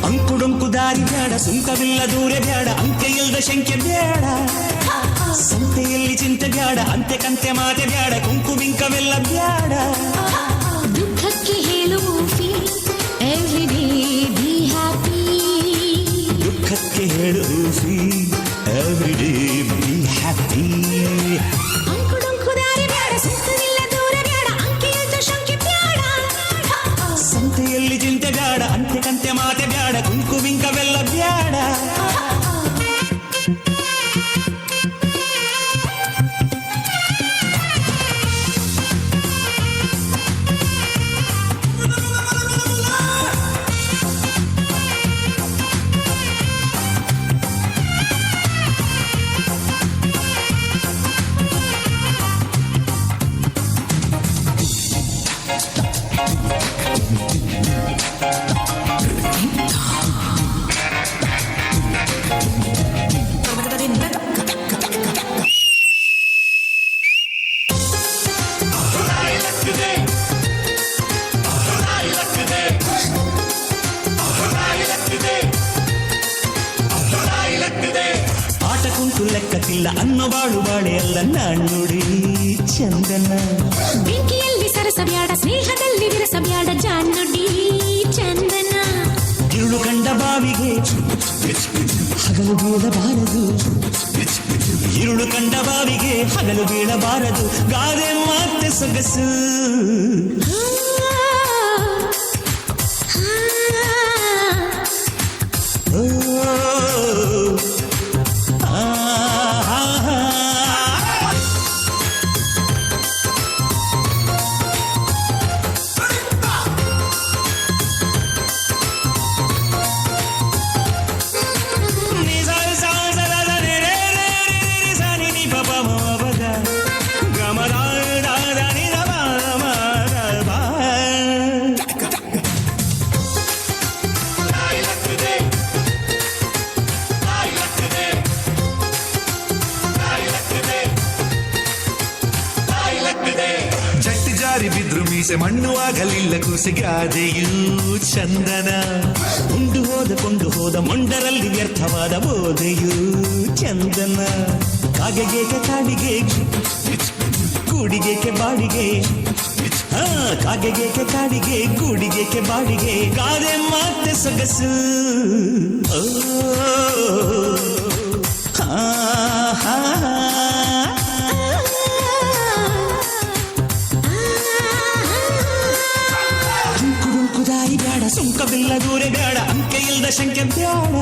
ಅಂಕುಡೊಂಕು ದಾರಿ ಬೇಡ, ಸುಂಕವಿಲ್ಲ ದೂರ ಬೇಡ, ಅಂಕೆ ಇಲ್ದ ಶಂಕೆ ಬೇಡ, ಸಂತೆಯಲ್ಲಿ ಚಿಂತೆ ಬೇಡ, ಅಂತೆ ಕಂತೆ ಮಾತೆ ಬೇಡ, ಕುಂಕು ಬಿಂಕವೆಲ್ಲ ಬೇಡ. ದುಃಖಕ್ಕೆ ಹೇಳುವ ಎವ್ರಿ ಡೇ ಬಿ ಹ್ಯಾಪಿ, ದುಃಖಕ್ಕೆ ಹೇಳು ಎವ್ರಿ ಡೇ ಬಿ ಹ್ಯಾಪಿ. ಅಂಕುಡೊಂಕು ದಾರಿ ಬೇಡ, ಸುಂಕವಿಲ್ಲ ದೂರ ಬೇಡ, ಅಂಕೆ ಇಲ್ದ ಶಂಕೆ ಬೇಡ, ಸಂತೆಯಲ್ಲಿ ಚಿಂತೆ ಬೇಡ, ಅಂತೆ ಕಂತೆ ಮಾತೆ ಬೇಡ, ಕುಂಕು ಬಿಂಕವೆಲ್ಲ ಬೇಡ. ಆಟ ಕುಂಟು ಲೆಕ್ಕಕ್ಕಿಲ್ಲ ಅನ್ನೋ ಬಾಳು ಬಾಳೆ ಎಲ್ಲ ನಾಣ್ಣುಡಿ ಚಂದನ. ಬೆಂಕಿಯಲ್ಲಿ ಸರಸಬ್ಯಾಡ, ಸ್ನೇಹದಲ್ಲಿ ವಿರಸಬ್ಯಾಡ, ಜಾನುಡಿ ಚಂದನ. ಇರುಳು ಕಂಡ ಬಾವಿಗೆ ಹಗಲು ಬೀಳಬಾರದು, ಇರುಳು ಕಂಡ ಬಾವಿಗೆ ಹಗಲು ಬೀಳಬಾರದು, ಗಾದೆ ಮತ್ತೆ ಸೊಗಸು. ಜಟ್ಟಿ ಜಾರಿ ಬಿದ್ರು ಮೀಸೆ ಮಣ್ಣು ಆಗಲಿಲ್ಲ ಕೂಸಿಗೆ ಆದೆಯೂ ಚಂದನ. ಉಂಡು ಹೋದ ಕೊಂಡು ಹೋದ ಮೊಂಡರಲ್ಲಿ ವ್ಯರ್ಥವಾದ ಬೋಧೆಯೂ ಚಂದನ. ಕಾಗೆಗೇಕೆ ಕಾಡಿಗೆ ಗೂಡಿಗೇಕೆ ಬಾಡಿಗೆ, ಕಾಗೆಗೇಕೆ ಕಾಡಿಗೆ ಗೂಡಿಗೇಕೆ ಬಾಡಿಗೆ, ಗಾದೆ ಮತ್ತೆ ಸೊಗಸು. ಅಂಕು ದಾರಿ ಬೇಡ, ಸುಂಕವಿಲ್ಲ ದೂರ ಬೇಡ, ಅಂಕೆ ಇಲ್ದ ಶಂಕೆ ಬೇಡ.